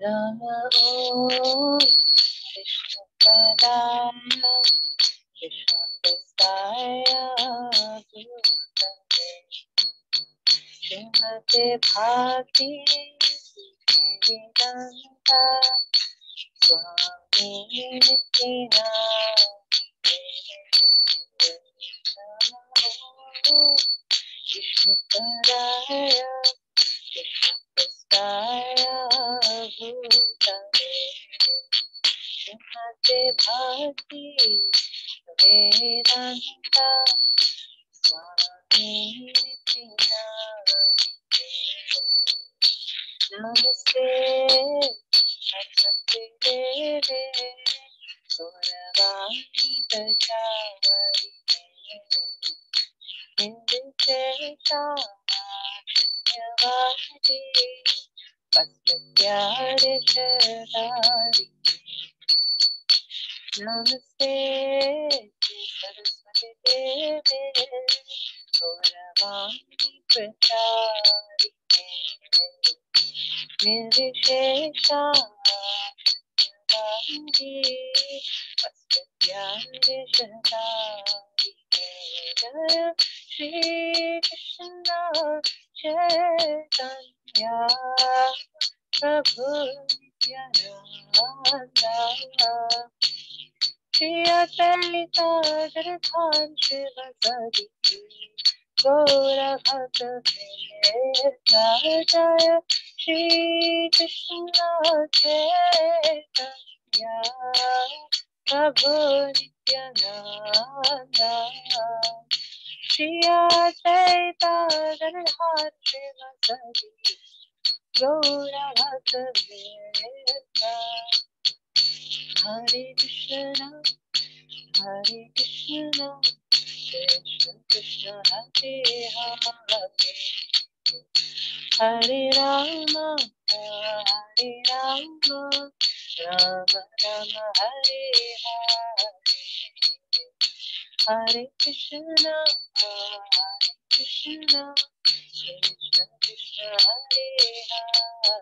Rama Om Krishna Padaya Krishna Prasthaya Bhutale Srimate Bhakti Vedanta Swami Nityananda Namo Vishnu Padaya Krishna Prasthaya Bhutale Srimate Bhakti Vedanta Swami Nityananda Namaste Namaste Deve Gauravani Prachari Ninditesha Shanyavadi Vastavyare Shadari Namaste Saraswati Deve Gauravani Prachari Nirvishesha Shanyavadi Vastavyare Shadari Jaya Shri Krishna Chaitanya Prabhu Nityananda Shri Advaita Gadadhar Srivasadi Gaura Bhakta Jaya Shri Krishna Chaitanya Prabhu Nityananda Shri Advaita Gadadhar Srivasadi Gaura Bhakta Hare Krishna Krishna Krishna Hare Hare Hare Rama Rama Rama Hare Hare Hare Krishna Krishna Krishna Hare Hare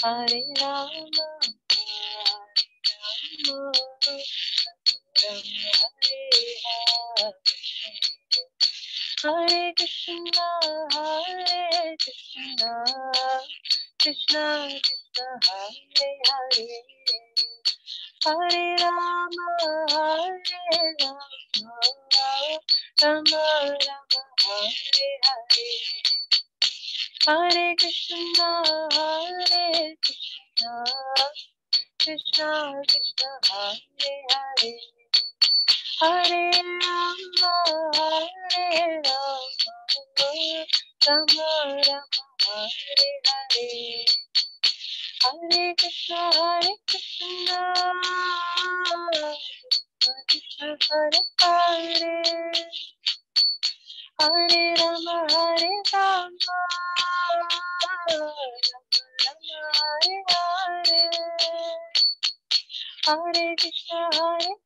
Hare Rama Hare Krishna Krishna Krishna Hare Hare Hare Rama Rama Hare Hare Hare Krishna Krishna Krishna Krishna Hare Hare Hare Rama Rama Hare Hare Hare Krishna Krishna Hare Hare Hare Rama Hare Hare Hare Krishna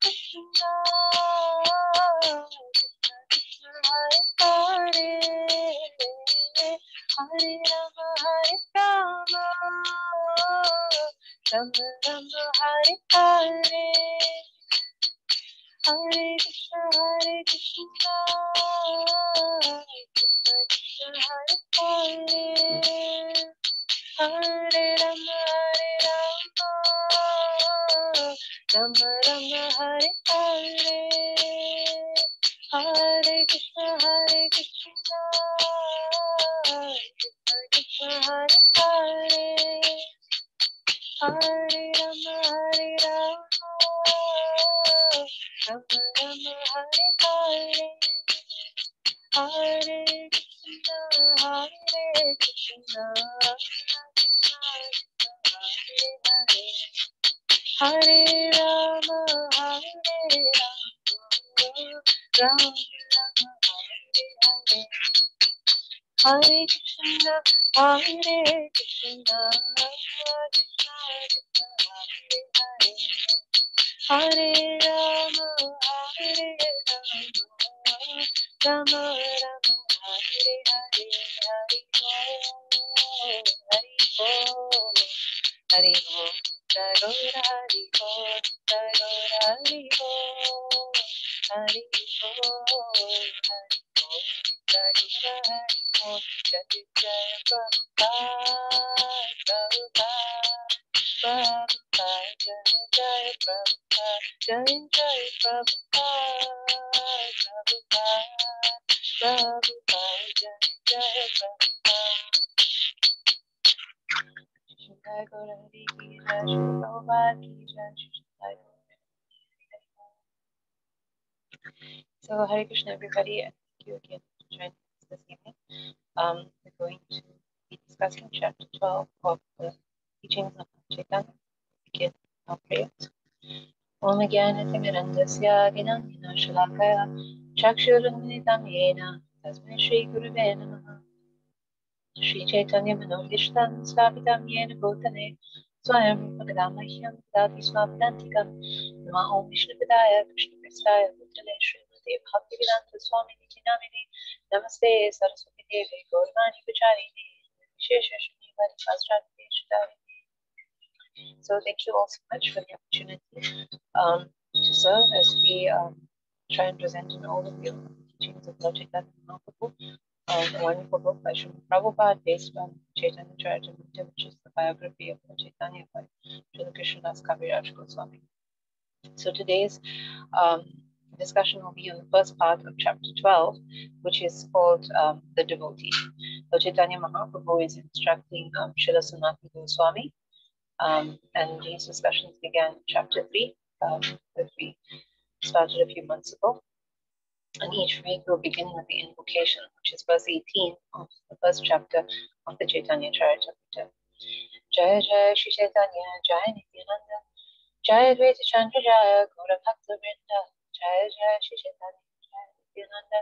Krishna Hare Hare Hare Rama Rama Hare Hare Hare Krishna Krishna Krishna Hare Hare Hare Rama Rama Hare Hare Hare Krishna Krishna Krishna Hare Hare Hare Rama Rama Hare Hare Hare Krishna Krishna Hare Rama Rama Hare Hare Hare Krishna Krishna Krishna Hare Rama Rama Hare Hare Hari Om Hari Om, Jai Gaura Hari Om, Jai Gaura Hari Om, Hari Om, Hari Om, Jai Gaura Hari Om, Jai Jai Prabhupada, Prabhupada, Prabhupada, Jai Jai Prabhupada, Jai Jai Prabhupada, Prabhupada, Prabhupada, Jai Jai Prabhupada. Jai Gaura Hari Ki Jai, Shri Prabhupada Ki Jai, Shri Jai Gaura. So Hare Krishna everybody, and thank you again for joining us this evening. We're going to be discussing chapter 12 of the teachings of Caitanya. Begin our prayers. Om Jnanatirandasya Ginanjana Shalakaya Chakshurunmilitam Yena Tasmai Shri Gurave Namaha. Shri Chaitanya Manobhishtam Sthapitam Yena Bhutale Swayam Rupadamahyam Dati Swapadantikam Nama Om Vishnupadaya Krishna Prestaya Bhutale Srimate Bhaktivedanta Swami Niti Namini Namaste Saraswati Devi Gaurvani Vicharini Shesha Shri Vari Pastrati Shri. So thank you all so much for the opportunity to serve as we try and present an overview of the teachings of Lord Chaitanya Mahaprabhu, a wonderful book by Srila Prabhupada based on Chaitanya Charitamrita, which is the biography of Lord Chaitanya by Srila Krishnadas Kaviraj Goswami. So today's discussion will be on the first part of chapter 12, which is called the Devotee. Lord Chaitanya Mahaprabhu is instructing Srila Sanatana Goswami. And these discussions began in chapter 3 that we started a few months ago. And each week we'll begin with the invocation, which is verse 18 of the first chapter of the Caitanya Charitamrita. Jaya Jaya Shri Chaitanya Jaya Nityananda Jaya Advaita Chandra Jaya Gaura Bhakta Vrinda Jaya Jaya Shri Chaitanya Jaya Nityananda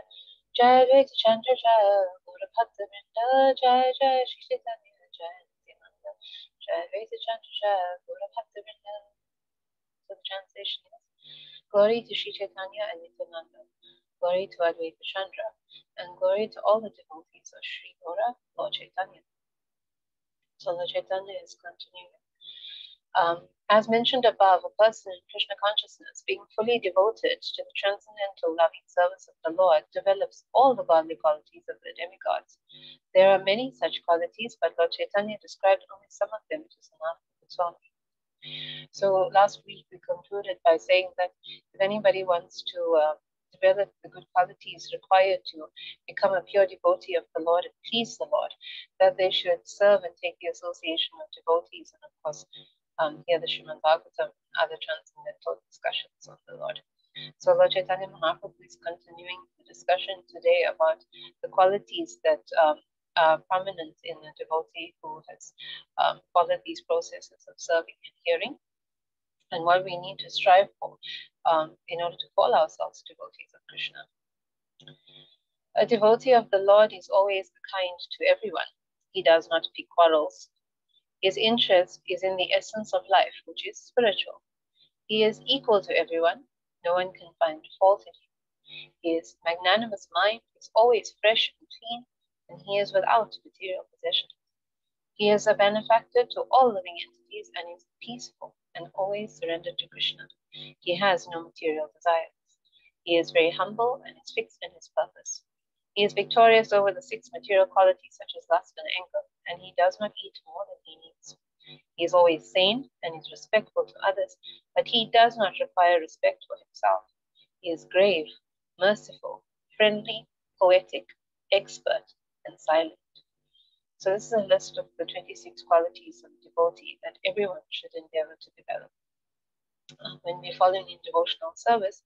Jaya Advaita Chandra Jaya Gaura Bhakta Vrinda Jaya Jaya Shri Chaitanya Jaya Nityananda Jaya Advaita Chandra Jaya Gaura Bhakta Vrinda. So the translation is: Glory to Shri Chaitanya and Nityananda, glory to Advaita Chandra, and glory to all the devotees of Shri Gaura, Lord Chaitanya. So Lord Chaitanya is continuing. As mentioned above, a person in Krishna consciousness, being fully devoted to the transcendental loving service of the Lord, develops all the godly qualities of the demigods. There are many such qualities, but Lord Chaitanya described only some of them to Sanatana Goswami. So last week we concluded by saying that if anybody wants to develop the good qualities required to become a pure devotee of the Lord and please the Lord, that they should serve and take the association of devotees, and of course hear the Srimad Bhagavatam and other transcendental discussions of the Lord. So Lord Chaitanya Mahaprabhu is continuing the discussion today about the qualities that are prominent in a devotee who has followed these processes of serving and hearing, and what we need to strive for in order to call ourselves devotees of Krishna. A devotee of the Lord is always kind to everyone. He does not pick quarrels. His interest is in the essence of life, which is spiritual. He is equal to everyone. No one can find fault in him. His magnanimous mind is always fresh and clean, and he is without material possessions. He is a benefactor to all living entities and is peaceful and always surrendered to Krishna. He has no material desires. He is very humble and is fixed in his purpose. He is victorious over the 6 material qualities such as lust and anger, and he does not eat more than he needs. He is always sane and is respectful to others, but he does not require respect for himself. He is grave, merciful, friendly, poetic, expert, and silent. So this is a list of the 26 qualities of devotee that everyone should endeavor to develop. When we're following in devotional service,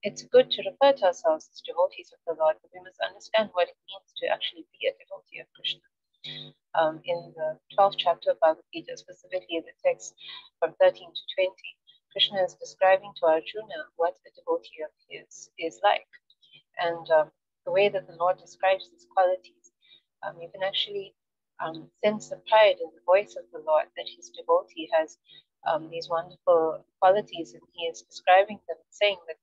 it's good to refer to ourselves as devotees of the Lord, but we must understand what it means to actually be a devotee of Krishna. In the 12th chapter of Bhagavad Gita, specifically the text from 13 to 20, Krishna is describing to Arjuna what a devotee of his is like. And the way that the Lord describes these qualities, you can actually sense the pride in the voice of the Lord that his devotee has these wonderful qualities, and he is describing them, saying that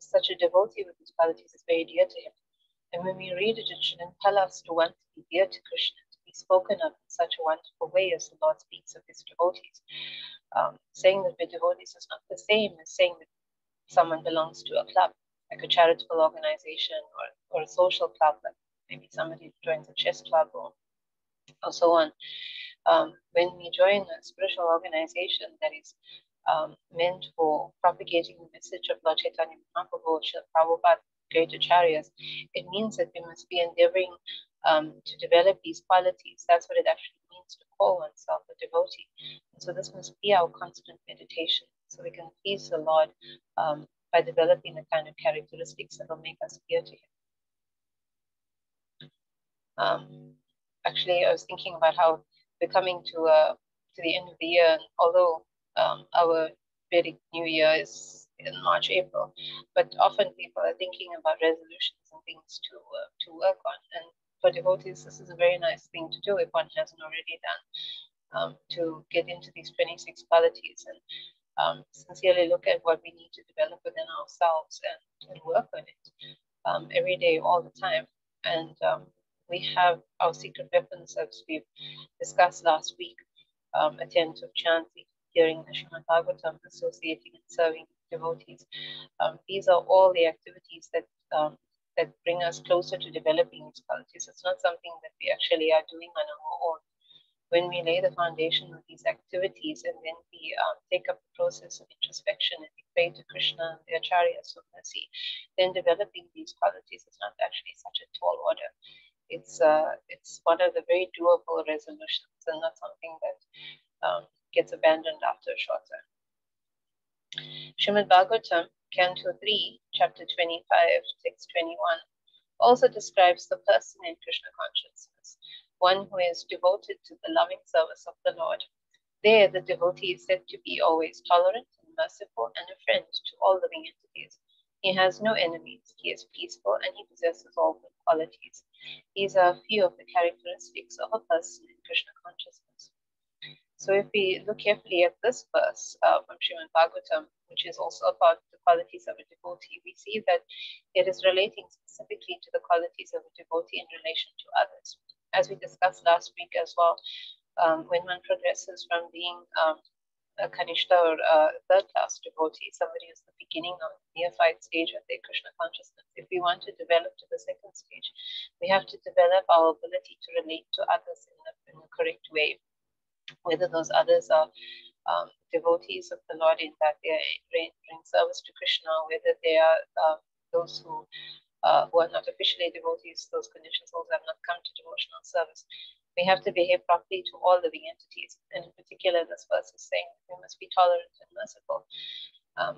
such a devotee with these qualities is very dear to him. And when we read it, it should impel us to want to be dear to Krishna, to be be spoken of in such a wonderful way as the Lord speaks of his devotees. Saying that we're devotees is not the same as saying that someone belongs to a club, like a charitable organization or a social club, like maybe somebody joins a chess club or so on. When we join a spiritual organization that is meant for propagating the message of Lord Chaitanya Mahaprabhu, Srila Prabhupada, great acharyas, it means that we must be endeavoring to develop these qualities. That's what it actually means to call oneself a devotee. And so this must be our constant meditation, so we can please the Lord by developing the kind of characteristics that will make us dear to him. Actually, I was thinking about how we're coming to the end of the year, and although our Vedic New Year is in March, April, but often people are thinking about resolutions and things to work on. And for devotees, this is a very nice thing to do if one hasn't already done, to get into these 26 qualities and sincerely look at what we need to develop within ourselves and work on it every day, all the time. And we have our secret weapons, as we've discussed last week, attentive chanting, hearing the Srimad Bhagavatam, associating and serving devotees. These are all the activities that bring us closer to developing these qualities. It's not something that we actually are doing on our own. When we lay the foundation with these activities and then we take up the process of introspection and we pray to Krishna and the acharyas for mercy, then developing these qualities is not actually such a tall order. It's one of the very doable resolutions and not something that gets abandoned after a short time. Srimad Bhagavatam, Canto 3, Chapter 25, Text 21, also describes the person in Krishna consciousness, one who is devoted to the loving service of the Lord. There, the devotee is said to be always tolerant and merciful and a friend to all living entities. He has no enemies, he is peaceful, and he possesses all good qualities. These are a few of the characteristics of a person in Krishna consciousness. So if we look carefully at this verse from Srimad Bhagavatam, which is also about the qualities of a devotee, we see that it is relating specifically to the qualities of a devotee in relation to others. As we discussed last week as well, when one progresses from being a Kanishta or a third-class devotee, somebody who's the beginning of the neophyte stage of their Krishna consciousness, if we want to develop to the second stage, we have to develop our ability to relate to others in the correct way. Whether those others are devotees of the Lord in that they are rendering service to Krishna, whether they are those who are not officially devotees, those conditions also have not come to devotional service. We have to behave properly to all living entities. And in particular, this verse is saying we must be tolerant and merciful.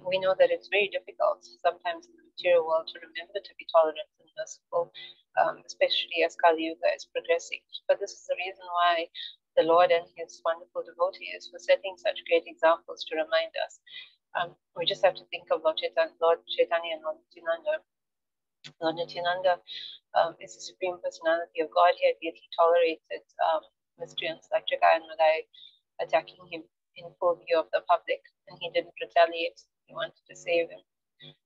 We know that it's very difficult sometimes in the material world to remember to be tolerant and merciful, especially as Kali Yuga is progressing. But this is the reason why the Lord and his wonderful devotees were setting such great examples to remind us. We just have to think of Lord Chaitanya and Lord Nityananda. Lord Nityananda is the Supreme Personality of Godhead, yet he tolerated miscreants like Jagai and Madai attacking him in full view of the public, and he didn't retaliate. He wanted to save him.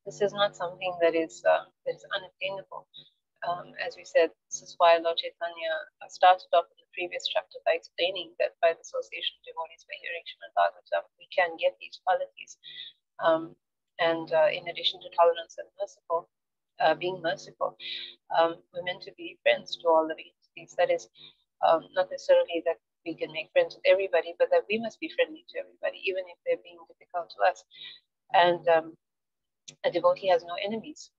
This is not something that is unattainable. As we said, this is why Lord Chaitanya started off in the previous chapter by explaining that by the association of devotees, by hearing Srimad Bhagavatam, we can get these qualities. In addition to tolerance and being merciful, we're meant to be friends to all living entities. That is not necessarily that we can make friends with everybody, but that we must be friendly to everybody, even if they're being difficult to us. And a devotee has no enemies.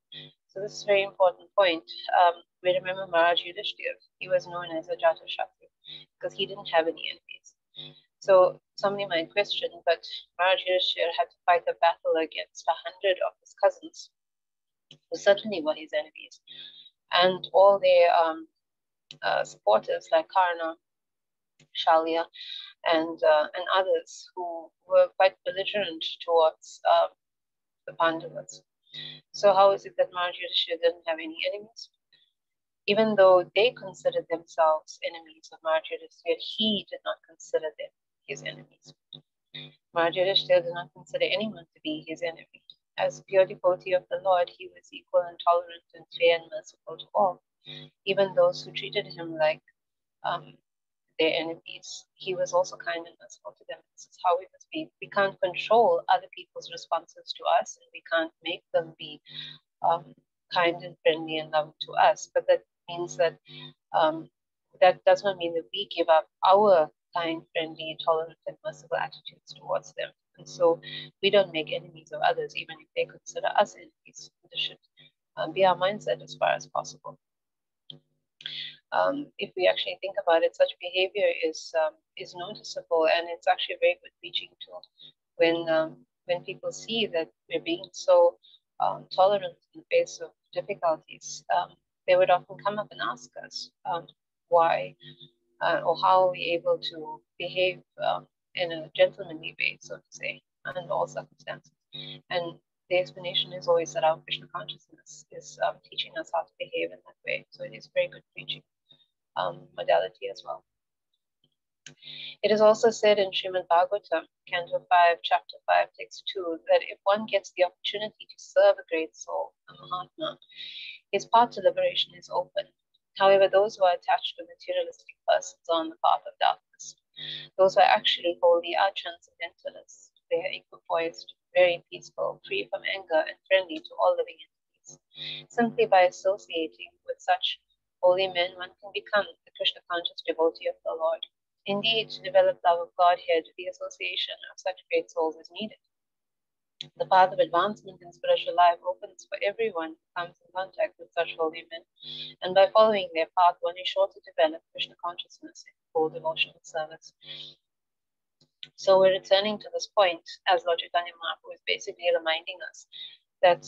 So this is a very important point. We remember Maharaj Yudhishthira. He was known as a Jata Shatru because he didn't have any enemies. So somebody might question, but Maharaj Yudhishthira had to fight a battle against 100 of his cousins, who certainly were his enemies, and all their supporters like Karna, Shalya, and others who were quite belligerent towards the Pandavas. So how is it that Maharaj Yudhishthira didn't have any enemies? Even though they considered themselves enemies of Maharaj Yudhishthira, he did not consider them his enemies. Maharaj Yudhishthira did not consider anyone to be his enemy. As pure devotee of the Lord, he was equal and tolerant and fair and merciful to all, even those who treated him like their enemies, he was also kind and merciful to them. This is how we must be. We can't control other people's responses to us, and we can't make them be kind and friendly and loving to us. But that means that that does not mean that we give up our kind, friendly, tolerant, and merciful attitudes towards them. And so we don't make enemies of others, even if they consider us enemies. This should be our mindset as far as possible. If we actually think about it, such behavior is noticeable, and it's actually a very good teaching tool when people see that we're being so tolerant in the face of difficulties. They would often come up and ask us why or how are we able to behave in a gentlemanly way, so to say, under all circumstances. And the explanation is always that our Krishna consciousness is teaching us how to behave in that way. So it is very good preaching modality as well. It is also said in Srimad Bhagavatam, Canto 5, Chapter 5, Text 2, that if one gets the opportunity to serve a great soul, a Mahatma, his path to liberation is open. However, those who are attached to materialistic persons are on the path of darkness. Those who are actually holy are transcendentalists. They are equipoised, very peaceful, free from anger, and friendly to all living entities. Simply by associating with such holy men, one can become the Krishna conscious devotee of the Lord. Indeed, to develop love of Godhead, the association of such great souls is needed. The path of advancement in spiritual life opens for everyone who comes in contact with such holy men, and by following their path, one is sure to develop Krishna consciousness in full devotional service. So we're returning to this point, as Lord Caitanya Mahaprabhu is basically reminding us that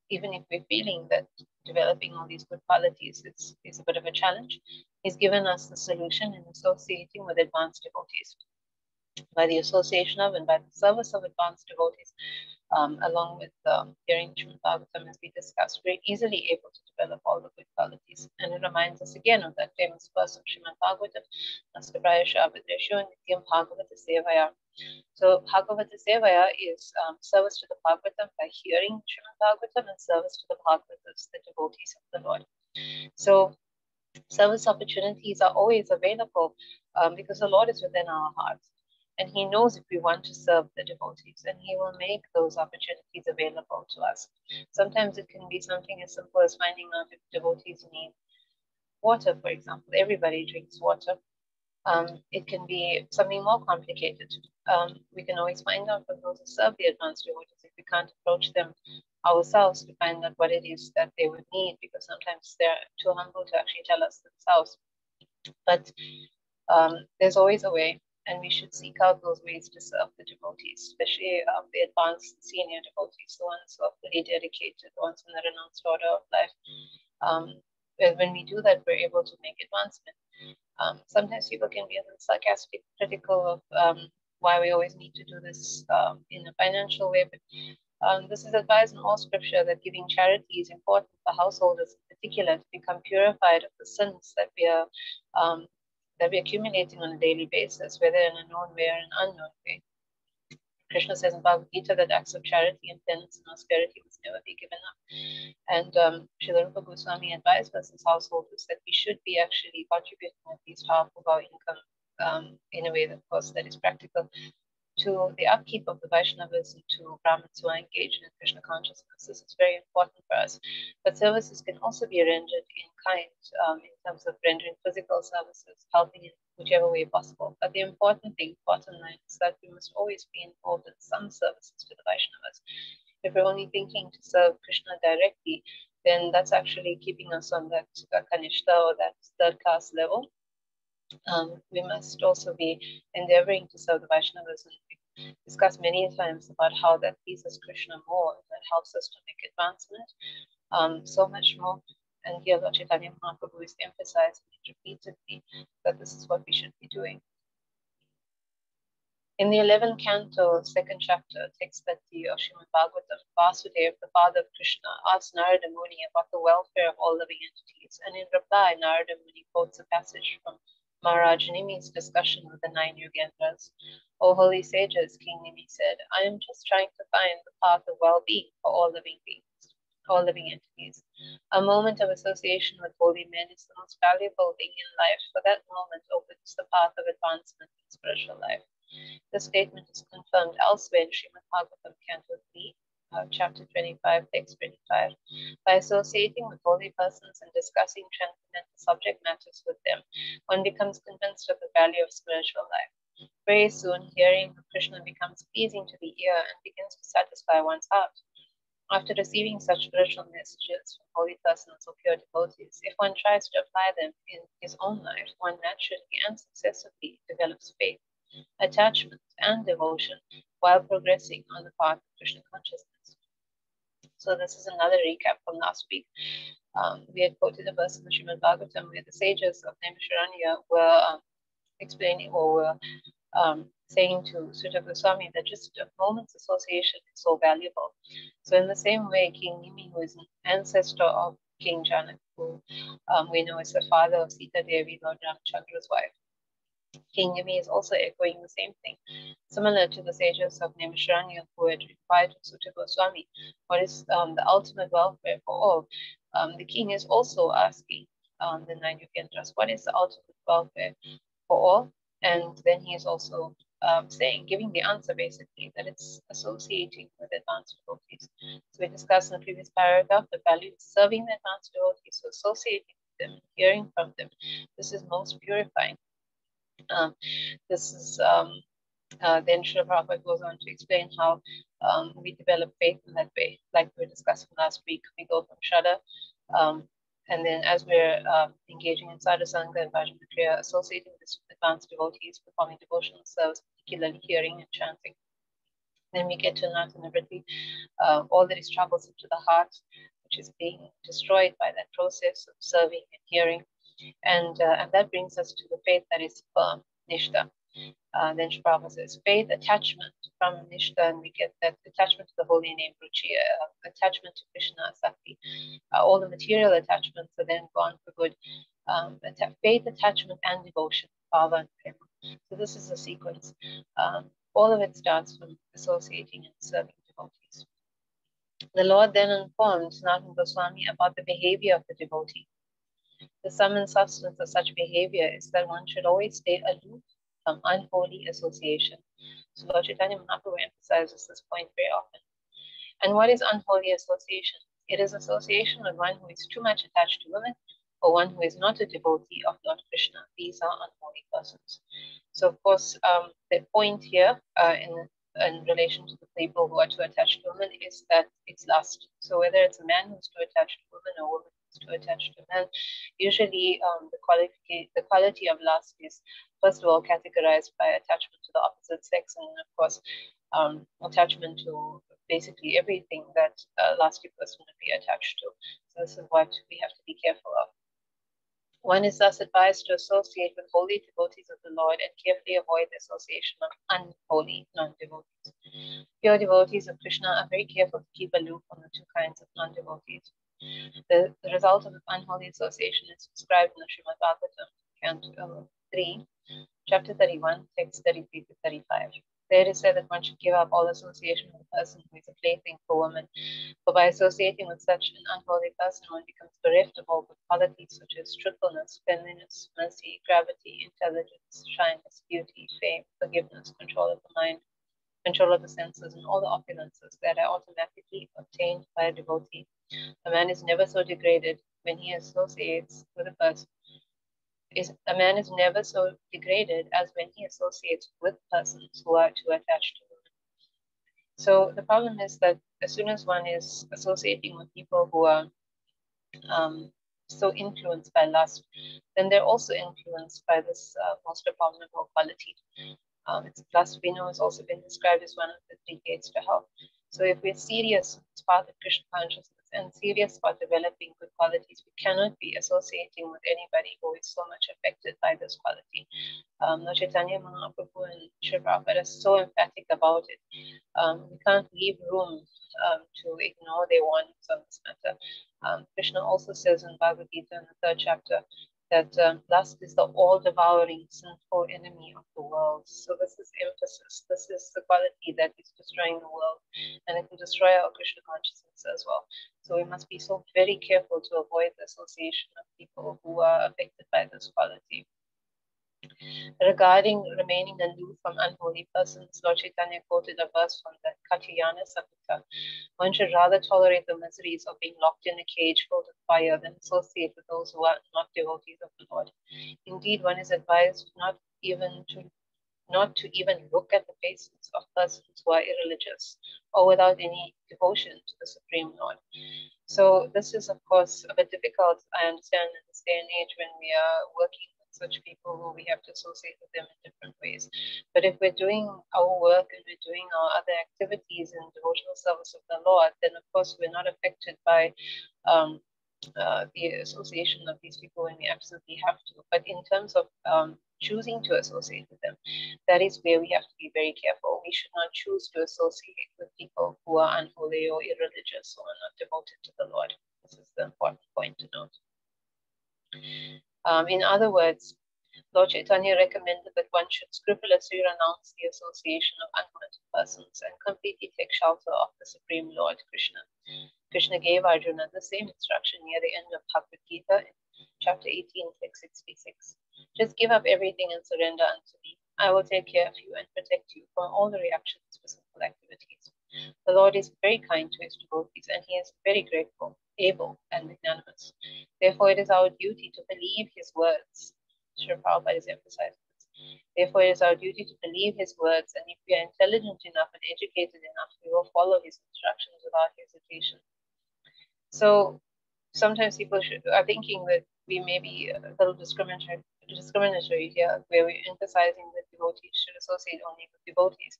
even if we're feeling that developing all these good qualities is a bit of a challenge, he's given us the solution in associating with advanced devotees. By the association of and by the service of advanced devotees, along with hearing Srimad Bhagavatam as we discussed, we're easily able to develop all the good qualities. And it reminds us again of that famous verse of Srimad Bhagavatam, Nastapraya Shabhadreshu Nityam Bhagavata Sevaya. So Bhagavata Sevaya is service to the Bhagavatam by hearing Srimad Bhagavatam, and service to the Bhagavatas, the devotees of the Lord. So service opportunities are always available because the Lord is within our hearts. And he knows if we want to serve the devotees, and he will make those opportunities available to us. Sometimes it can be something as simple as finding out if devotees need water, for example. Everybody drinks water. It can be something more complicated. We can always find out from those who serve the advanced devotees if we can't approach them ourselves to find out what it is that they would need, because sometimes they're too humble to actually tell us themselves. But there's always a way, and we should seek out those ways to serve the devotees, especially the advanced senior devotees, the ones who are fully dedicated, the ones in the renounced order of life. When we do that, we're able to make advancement. Sometimes people can be a little sarcastic, critical of why we always need to do this in a financial way, but this is advised in all scripture that giving charity is important for householders in particular to become purified of the sins that we're accumulating on a daily basis, whether in a known way or an unknown way. Krishna says in Bhagavad Gita that acts of charity and penance and austerity must never be given up. And Srila Rupa Goswami advised us as householders that we should be actually contributing at least half of our income in a way that, of course, that is practical to the upkeep of the Vaishnavas and to Brahmins who are engaged in Krishna consciousness. This is very important for us. But services can also be rendered in kind, in terms of rendering physical services, helping in whichever way possible. But the important thing, bottom line, is that we must always be involved in some services to the Vaishnavas. If we're only thinking to serve Krishna directly, then that's actually keeping us on that Kanishta or that third class level. We must also be endeavoring to serve the Vaishnavas, and we discussed many times about how that pleases Krishna more, that helps us to make advancement so much more. And here Lord Caitanya Mahaprabhu is emphasizing repeatedly that this is what we should be doing. In the 11th canto, 2nd chapter, text 30 of Srimad Bhagavatam, Vasudev, the father of Krishna, asked Narada Muni about the welfare of all living entities, and in reply, Narada Muni quotes a passage from Maharaj Nimi's discussion with the 9 Yugendras. O holy sages, King Nimi said, I am just trying to find the path of well-being for all living beings. all living entities. A moment of association with holy men is the most valuable thing in life, for that moment opens the path of advancement in spiritual life. This statement is confirmed elsewhere in Srimad Bhagavatam, Canto 3, chapter 25, text 25. By associating with holy persons and discussing transcendental subject matters with them, one becomes convinced of the value of spiritual life. Very soon, hearing of Krishna becomes pleasing to the ear and begins to satisfy one's heart. After receiving such spiritual messages from holy persons or pure devotees, if one tries to apply them in his own life, one naturally and successively develops faith, attachment, and devotion while progressing on the path of Krishna consciousness. So this is another recap from last week. We had quoted a verse in the Srimad Bhagavatam where the sages of Naimisharanya were explaining or were saying to Sutta Goswami that just a moment's association is so valuable. So in the same way, King Nimi, who is an ancestor of King Janak, who we know is the father of Sita Devi, Lord Ramachandra's wife, King Nimi is also echoing the same thing. Similar to the sages of Naimisharanya who had replied to Sutta Goswami, what is the ultimate welfare for all? The king is also asking the nine Yugendras, what is the ultimate welfare for all? And then he is also saying, giving the answer basically, that it's associating with advanced devotees. So we discussed in the previous paragraph the value of serving the advanced devotees, so associating with them, hearing from them. This is most purifying. This is then Srila Prabhupada goes on to explain how we develop faith in that way. Like we were discussing last week, we go from Shraddha, and then as we're engaging in Sadhusanga and Bhajana Kriya, associating with advanced devotees, performing devotional service, particularly hearing and chanting. Then we get to Nata Nivritti, all that is troubles into the heart, which is being destroyed by that process of serving and hearing. And that brings us to the faith that is firm, Nishta. Then Prabhupada says, faith, attachment from Nishta, and we get that attachment to the holy name, Ruchi, attachment to Krishna, Sakti. All the material attachments are then gone for good. Faith, attachment, and devotion, Bhava and Prema. So this is a sequence. All of it starts from associating and serving devotees. The Lord then informed Sanatana Goswami about the behavior of the devotee. The sum and substance of such behavior is that one should always stay aloof from unholy association. So Lord Chaitanya Mahaprabhu emphasizes this point very often. And what is unholy association? It is association with one who is too much attached to women or one who is not a devotee of Lord Krishna. These are unholy persons. So of course, the point here in relation to the people who are too attached to women is that it's lust. So whether it's a man who's too attached to women or women who's too attached to men, usually the quality of lust is first of all categorized by attachment to the opposite sex, and of course attachment to basically everything that a lusty person would be attached to. So this is what we have to be careful of. One is thus advised to associate with holy devotees of the Lord and carefully avoid the association of unholy non-devotees. Pure devotees of Krishna are very careful to keep aloof from the two kinds of non-devotees. The result of unholy association is described in the Srimad Bhagavatam, Canto 3, chapter 31, text 33 to 35. There it is said that one should give up all association with a person who is a plaything for women. For by associating with such an unholy person, one becomes bereft of all good qualities such as truthfulness, cleanliness, mercy, gravity, intelligence, shyness, beauty, fame, forgiveness, control of the mind, control of the senses, and all the opulences that are automatically obtained by a devotee. A man is never so degraded when he associates with a person. A man is never so degraded as when he associates with persons who are too attached to women. So the problem is that as soon as one is associating with people who are so influenced by lust, then they're also influenced by this most abominable quality. Lust, we know, has also been described as one of the three gates to hell. So if we're serious as part of Krishna consciousness and serious about developing good qualities, we cannot be associating with anybody who is so much affected by this quality. Lord Chaitanya Mahaprabhu and Sri Prabhupada are so emphatic about it. We can't leave room to ignore their warnings on this matter. Krishna also says in Bhagavad Gita in the 3rd chapter that lust is the all-devouring sinful enemy of the world. So this is emphasis. This is the quality that is destroying the world, and it will destroy our Krishna consciousness as well. So we must be so very careful to avoid the association of people who are affected by this quality. Regarding remaining aloof from unholy persons, Lord Caitanya quoted a verse from the Caitanya Samhita. One should rather tolerate the miseries of being locked in a cage filled with fire than associate with those who are not devotees of the Lord. Indeed, one is advised not to even look at the faces of persons who are irreligious or without any devotion to the Supreme Lord. So this is, of course, a bit difficult, I understand, in this day and age when we are working with such people who we have to associate with them in different ways. But if we're doing our work and we're doing our other activities in devotional service of the Lord, then of course we're not affected by the association of these people when we absolutely have to. But in terms of choosing to associate with them, that is where we have to be very careful. We should not choose to associate with people who are unholy or irreligious or are not devoted to the Lord. This is the important point to note. In other words, Lord Caitanya recommended that one should scrupulously renounce the association of unwanted persons and completely take shelter of the Supreme Lord Krishna. Krishna gave Arjuna the same instruction near the end of Bhagavad Gita in chapter 18, text 66. Just give up everything and surrender unto me. I will take care of you and protect you from all the reactions to sinful activities. The Lord is very kind to his devotees, and he is very grateful, able, and magnanimous. Therefore, it is our duty to believe his words. Sri Prabhupada is emphasizing this. Therefore, it is our duty to believe his words, and if we are intelligent enough and educated enough, we will follow his instructions without hesitation. So sometimes people are thinking that we may be a little discriminatory here, where we're emphasizing that devotees should associate only with devotees.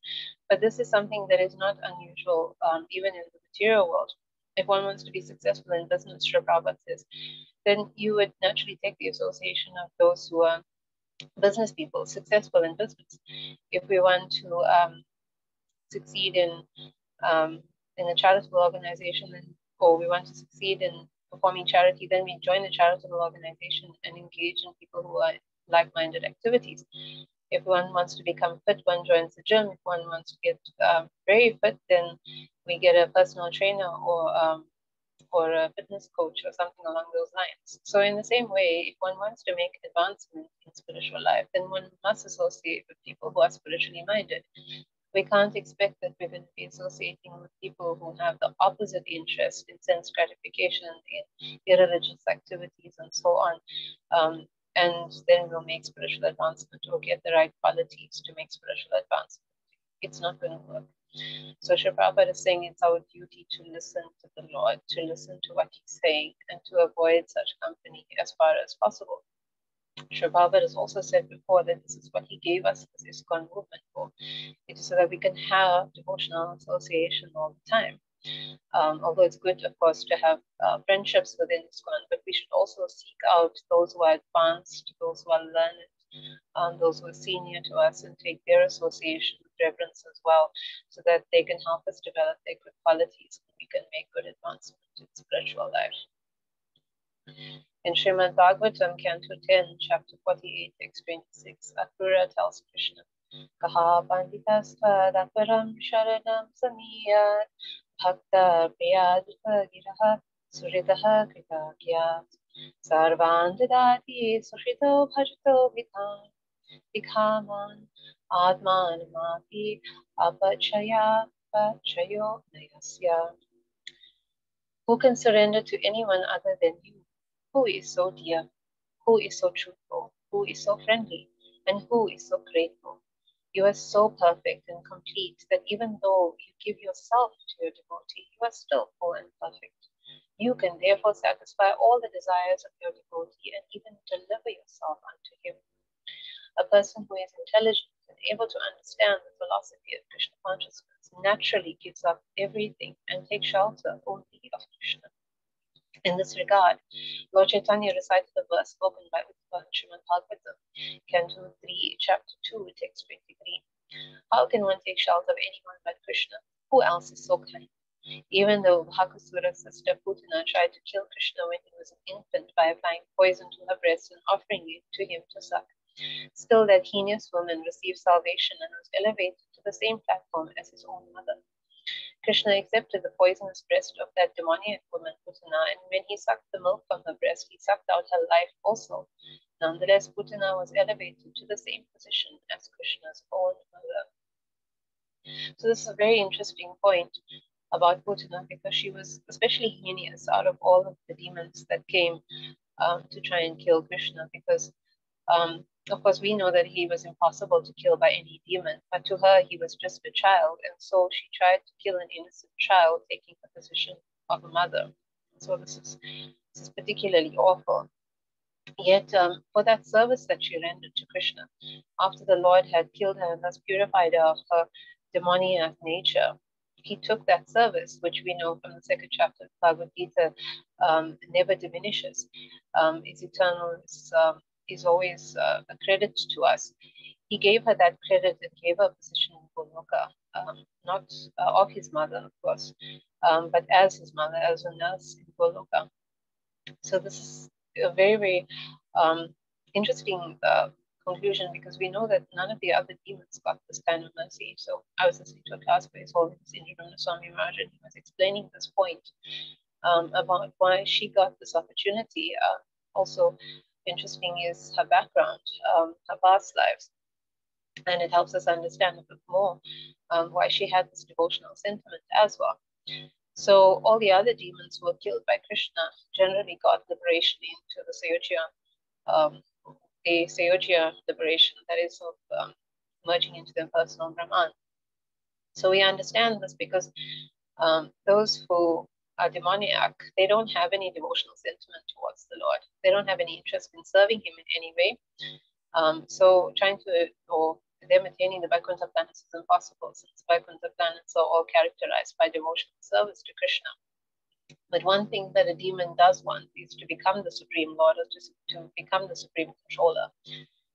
But this is something that is not unusual, even in the material world. If one wants to be successful in business, Sri Prabhupada says, then you would naturally take the association of those who are business people, successful in business. If we want to succeed in a charitable organization, or we want to succeed in performing charity, then we join a charitable organization and engage in people who are like-minded activities. If one wants to become fit, one joins the gym. If one wants to get very fit, then we get a personal trainer or a fitness coach or something along those lines. So in the same way, if one wants to make advancement in spiritual life, then one must associate with people who are spiritually minded. We can't expect that we're going to be associating with people who have the opposite interest in sense gratification, in irreligious activities, and so on. And then we'll make spiritual advancement or get the right qualities to make spiritual advancement. It's not going to work. So Sri Prabhupada is saying it's our duty to listen to the Lord, to listen to what he's saying, and to avoid such company as far as possible. Sri Prabhupada has also said before that this is what he gave us as ISKCON movement for. It is so that we can have devotional association all the time. Although it's good, of course, to have friendships within ISKCON, but we should also seek out those who are advanced, those who are learned, those who are senior to us, and take their association with reverence as well, so that they can help us develop their good qualities and we can make good advancement in spiritual life. In Srimad Bhagavatam, Canto 10, Chapter 48, text 26, Akrura tells Krishna, Kaha panditastha dakvaram sharanam samiyat bhakta priyadhika giraha suritaha kritakyat sarvan dadati sushito bhajito vikhaman atmanamati apachayo nayasya. Who can surrender to anyone other than you? Who is so dear? Who is so truthful? Who is so friendly? And who is so grateful? You are so perfect and complete that even though you give yourself to your devotee, you are still full and perfect. You can therefore satisfy all the desires of your devotee and even deliver yourself unto him. A person who is intelligent and able to understand the philosophy of Krishna consciousness naturally gives up everything and takes shelter only of Krishna. In this regard, Lord Caitanya recited the verse spoken by Uddhava in Srimad Bhagavatam, Canto 3, Chapter 2, text 23. How can one take shelter of anyone but Krishna? Who else is so kind? Even though Bhakasura's sister Putana tried to kill Krishna when he was an infant by applying poison to her breast and offering it to him to suck, still that heinous woman received salvation and was elevated to the same platform as his own mother. Krishna accepted the poisonous breast of that demoniac woman, Putana, and when he sucked the milk from her breast, he sucked out her life also. Nonetheless, Putana was elevated to the same position as Krishna's own mother. So this is a very interesting point about Putana, because she was especially heinous out of all of the demons that came to try and kill Krishna, because of course we know that he was impossible to kill by any demon, but to her he was just a child, and so she tried to kill an innocent child taking the position of a mother. So this is particularly awful. Yet for that service that she rendered to Krishna, after the Lord had killed her and thus purified her of her demoniac nature, he took that service, which we know from the second chapter of Bhagavad Gita, never diminishes. It's eternal, is always a credit to us. He gave her that credit and gave her a position in Goloka, not of his mother, of course, but as his mother, as a nurse in Goloka. So this is a very, very interesting conclusion, because we know that none of the other demons got this kind of mercy. So I was listening to a class where His Holiness Indra Swami Maharaj, and he was explaining this point about why she got this opportunity. Also interesting is her background, her past lives, and it helps us understand a bit more why she had this devotional sentiment as well. So all the other demons who were killed by Krishna generally got liberation into the Sayojya liberation, that is of merging into their personal Brahman. So we understand this because those who are demoniac, they don't have any devotional sentiment towards the Lord. They don't have any interest in serving him in any way. So trying to, or them attaining the Vaikuntha planets is impossible, since Vaikuntha planets are all characterized by devotional service to Krishna. But one thing that a demon does want is to become the supreme Lord, or to become the supreme controller.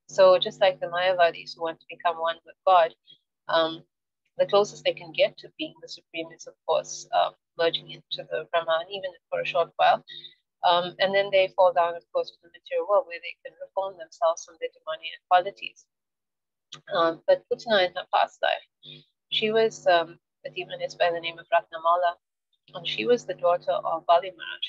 So just like the Mayavadis who want to become one with God, the closest they can get to being the supreme is, of course, merging into the Brahman, even for a short while. And then they fall down, of course, to the material world, where they can reform themselves from their demoniac qualities. But Putana, in her past life, she was a demoness by the name of Ratnamala, and she was the daughter of Bali Maharaj.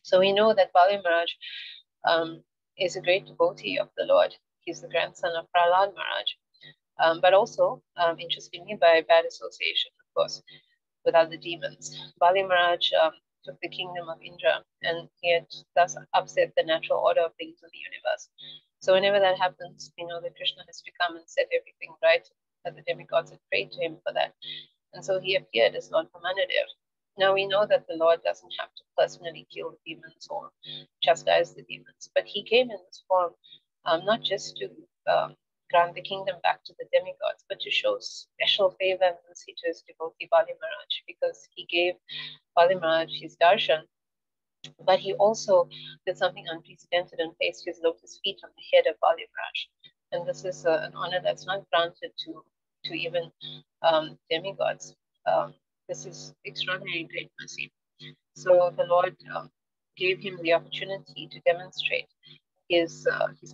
So we know that Bali Maharaj is a great devotee of the Lord. He's the grandson of Prahlad Maharaj, but also, interestingly, by bad association, of course, with other demons. Bali Maharaj took the kingdom of Indra, and he had thus upset the natural order of things in the universe. So whenever that happens, we know that Krishna has to come and set everything right, that the demigods had prayed to him for that. And so he appeared as Lord Vamanadev. Now we know that the Lord doesn't have to personally kill the demons or chastise the demons, but he came in this form not just to grant the kingdom back to the demigods, but to show special favor and mercy to his devotee Bali Maharaj, because he gave Bali Maharaj his darshan, but he also did something unprecedented and placed his lotus feet on the head of Bali Maharaj. And this is an honor that's not granted to even demigods. This is extraordinary great mercy. So the Lord gave him the opportunity to demonstrate his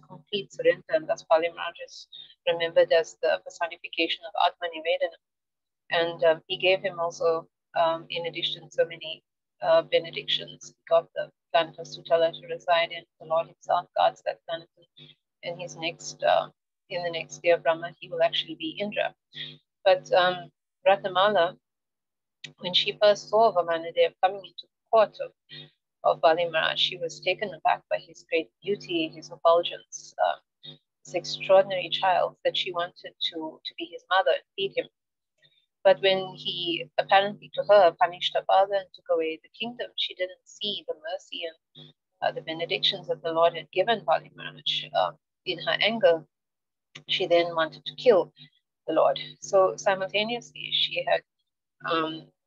complete surrender, and thus Bali Maharaj is remembered as the personification of Atma Nivedana. And he gave him also, in addition, so many benedictions. He got the planet of Sutala to reside in. The Lord himself guards that planet. In his next, in the next year, Brahma, he will actually be Indra. But Ratnamala, when she first saw Vamanadev coming into the court of Bali Maharaj, she was taken aback by his great beauty, his effulgence, this extraordinary child, that she wanted to be his mother and feed him. But when he apparently to her punished her father and took away the kingdom, she didn't see the mercy and the benedictions that the Lord had given Bali Maharaj. In her anger, she then wanted to kill the Lord. So simultaneously, she had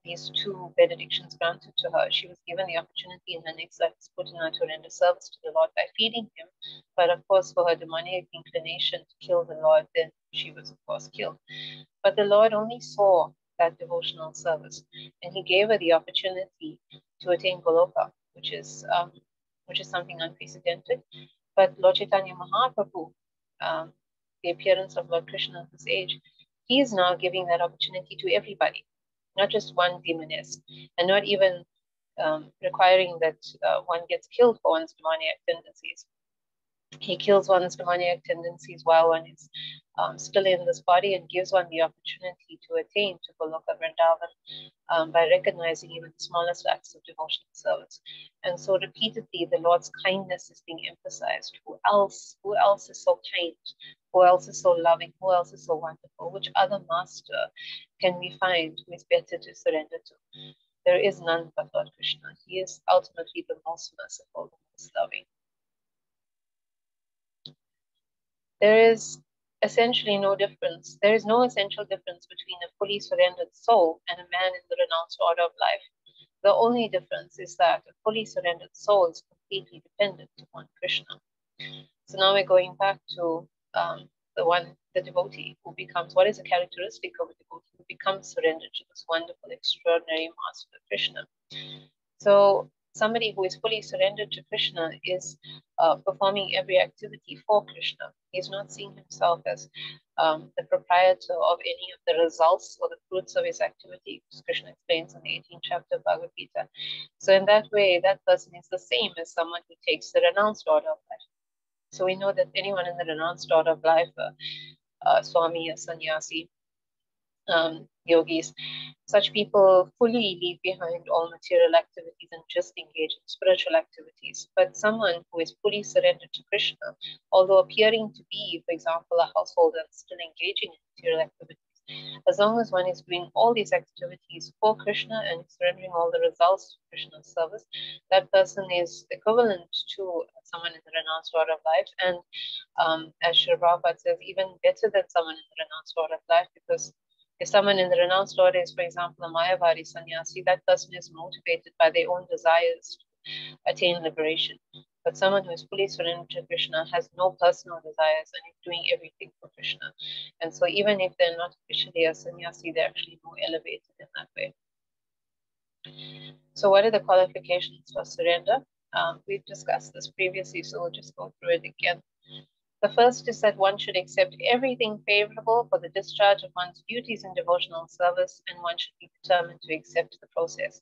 these two benedictions granted to her. She was given the opportunity in her next life as Putana to render service to the Lord by feeding him. But of course, for her demoniac inclination to kill the Lord, then she was, of course, killed. But the Lord only saw that devotional service, and he gave her the opportunity to attain Goloka, which is something unprecedented. But Lord Caitanya Mahaprabhu, the appearance of Lord Krishna at this age, he is now giving that opportunity to everybody. not just one demoness, and not even requiring that one gets killed for one's demoniac tendencies. He kills one's demoniac tendencies while one is still in this body, and gives one the opportunity to attain to Goloka Vrindavan by recognizing even the smallest acts of devotional service. And so repeatedly, the Lord's kindness is being emphasized. Who else is so kind? Who else is so loving? Who else is so wonderful? Which other master can we find who is better to surrender to? There is none but Lord Krishna. He is ultimately the most merciful, the most loving. There is essentially no difference. There is no essential difference between a fully surrendered soul and a man in the renounced order of life. The only difference is that a fully surrendered soul is completely dependent upon Krishna. So now we're going back to the devotee who becomes, what is a characteristic of a devotee who becomes surrendered to this wonderful, extraordinary master, Krishna. So somebody who is fully surrendered to Krishna is performing every activity for Krishna. He's not seeing himself as the proprietor of any of the results or the fruits of his activity, as Krishna explains in the 18th chapter of Bhagavad Gita. So in that way, that person is the same as someone who takes the renounced order of life. So we know that anyone in the renounced order of life, Swami, a sannyasi, yogis, such people fully leave behind all material activities and just engage in spiritual activities. But someone who is fully surrendered to Krishna, although appearing to be, for example, a householder and still engaging in material activities, as long as one is doing all these activities for Krishna and surrendering all the results to Krishna's service, that person is equivalent to someone in the renounced order of life. And as Srila Prabhupada says, even better than someone in the renounced order of life, because if someone in the renounced order is, for example, a Mayavadi sannyasi, that person is motivated by their own desires to attain liberation. But someone who is fully surrendered to Krishna has no personal desires and is doing everything for Krishna. And so even if they're not officially a sannyasi, they're actually more elevated in that way. So what are the qualifications for surrender? We've discussed this previously, so we'll just go through it again. The first is that one should accept everything favorable for the discharge of one's duties in devotional service, and one should be determined to accept the process.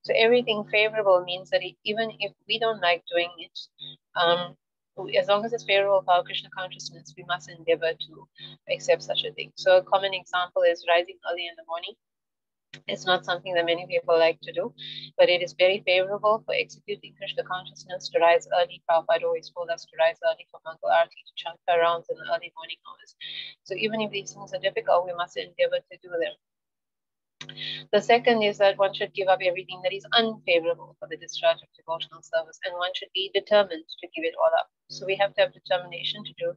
So everything favorable means that even if we don't like doing it, as long as it's favorable for our Krishna consciousness, we must endeavor to accept such a thing. So a common example is rising early in the morning. It's not something that many people like to do, but it is very favorable for executing Krishna consciousness to rise early. Prabhupada always told us to rise early for Mangal Arati, to chant rounds in the early morning hours. So even if these things are difficult, we must endeavor to do them. The second is that one should give up everything that is unfavorable for the discharge of devotional service, and one should be determined to give it all up. So we have to have determination to do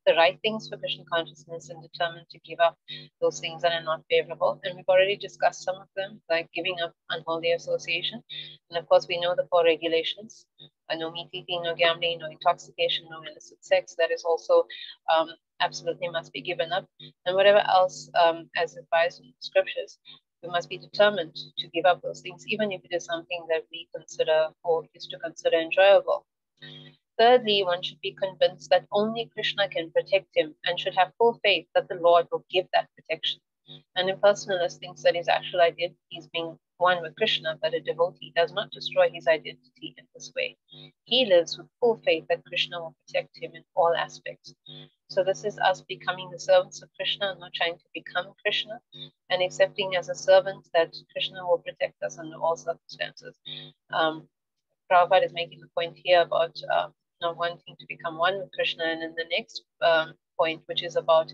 the right things for Krishna consciousness and determined to give up those things that are not favorable. And we've already discussed some of them, like giving up unholy association. And of course, we know the 4 regulations: no meat eating, no gambling, no intoxication, no illicit sex. That is also absolutely must be given up. And whatever else, as advised in the scriptures, we must be determined to give up those things, even if it is something that we consider or used to consider enjoyable. Thirdly, one should be convinced that only Krishna can protect him and should have full faith that the Lord will give that protection. An impersonalist thinks that his actual identity is being one with Krishna, but a devotee does not destroy his identity in this way. He lives with full faith that Krishna will protect him in all aspects. So this is us becoming the servants of Krishna, not trying to become Krishna, and accepting as a servant that Krishna will protect us under all circumstances. Prabhupada is making the point here about not wanting to become one with Krishna, and in the next point, which is about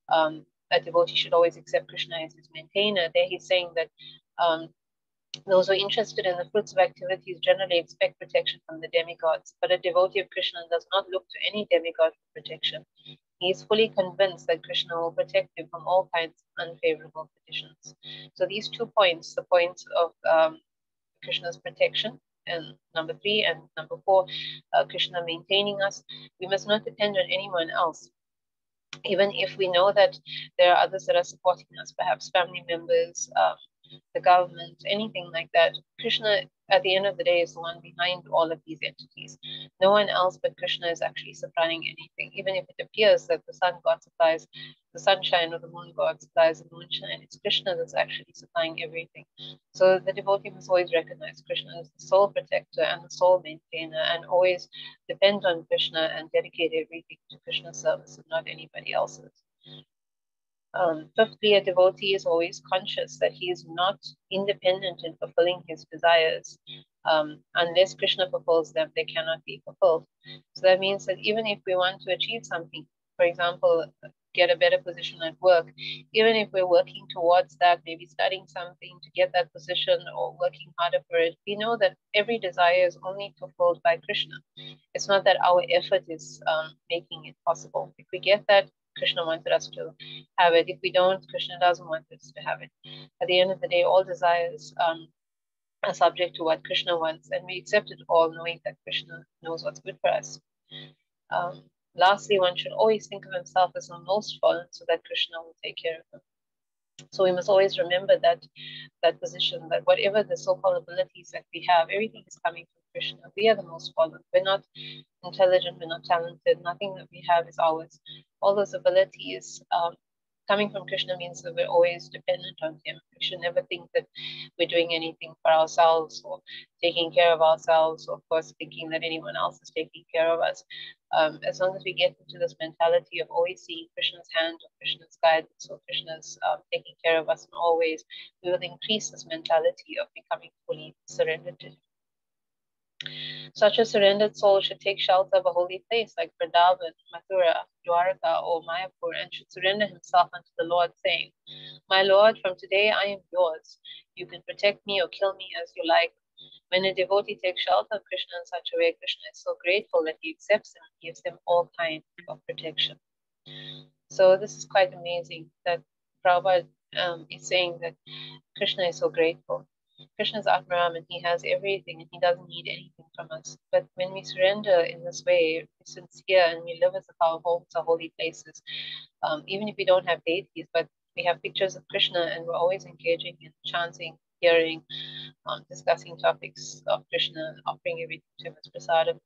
a devotee should always accept Krishna as his maintainer, there he's saying that those who are interested in the fruits of activities generally expect protection from the demigods, but a devotee of Krishna does not look to any demigod for protection. He is fully convinced that Krishna will protect him from all kinds of unfavorable conditions. So these 2 points, the points of Krishna's protection, and number 3, and number 4, Krishna maintaining us, we must not depend on anyone else. Even if we know that there are others that are supporting us, perhaps family members, the government, anything like that. Krishna, at the end of the day, is the one behind all of these entities. No one else but Krishna is actually supplying anything. Even if it appears that the sun god supplies the sunshine or the moon god supplies the moonshine, it's Krishna that's actually supplying everything. So the devotee must always recognize Krishna as the sole protector and the sole maintainer, and always depend on Krishna and dedicate everything to Krishna's service and not anybody else's. Fifthly, a devotee is always conscious that he is not independent in fulfilling his desires. Unless Krishna fulfills them, they cannot be fulfilled. So that means that even if we want to achieve something, for example, get a better position at work, even if we're working towards that, maybe studying something to get that position or working harder for it, we know that every desire is only fulfilled by Krishna. It's not that our effort is making it possible. If we get that, Krishna wanted us to have it. If we don't, Krishna doesn't want us to have it. At the end of the day, all desires are subject to what Krishna wants, and we accept it all, knowing that Krishna knows what's good for us. Lastly, one should always think of himself as the most fallen, so that Krishna will take care of him. So we must always remember that position, that whatever the so-called abilities that we have, everything is coming from Krishna. We are the most fallen. We're not intelligent, we're not talented, nothing that we have is ours. All those abilities coming from Krishna means that we're always dependent on him. We should never think that we're doing anything for ourselves or taking care of ourselves, or of course thinking that anyone else is taking care of us. As long as we get into this mentality of always seeing Krishna's hand or Krishna's guidance or Krishna's taking care of us in all ways, we will increase this mentality of becoming fully surrendered to him. Such a surrendered soul should take shelter of a holy place like Vrindavan, Mathura, Dwarka, or Mayapur, and should surrender himself unto the Lord, saying, "My Lord, from today I am yours. You can protect me or kill me as you like." When a devotee takes shelter of Krishna in such a way, Krishna is so grateful that he accepts him and gives him all kinds of protection. So this is quite amazing that Prabhupada is saying that Krishna is so grateful. Krishna is Atmaram and he has everything and he doesn't need anything from us. But when we surrender in this way, we're sincere and we live as if our homes are holy places, even if we don't have deities, but we have pictures of Krishna and we're always engaging in chanting, hearing, discussing topics of Krishna, offering everything to him as prasadam,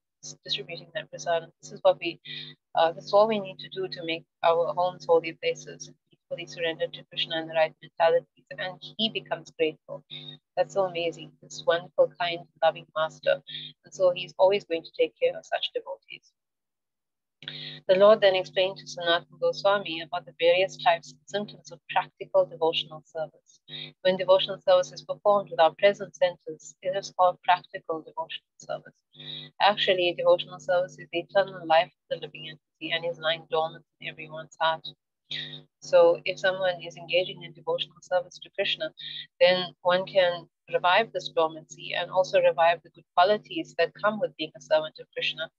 distributing that prasadam. This is what this is all we need to do to make our homes holy places, fully surrendered to Krishna and the right mentalities, and he becomes grateful. That's so amazing. This wonderful, kind, loving master. And so he's always going to take care of such devotees. The Lord then explained to Sanatana Goswami about the various types and symptoms of practical devotional service. When devotional service is performed with our present senses, it is called practical devotional service. Actually, devotional service is the eternal life of the living entity and is lying dormant in everyone's heart. So if someone is engaging in devotional service to Krishna, then one can revive this dormancy and also revive the good qualities that come with being a servant of Krishna.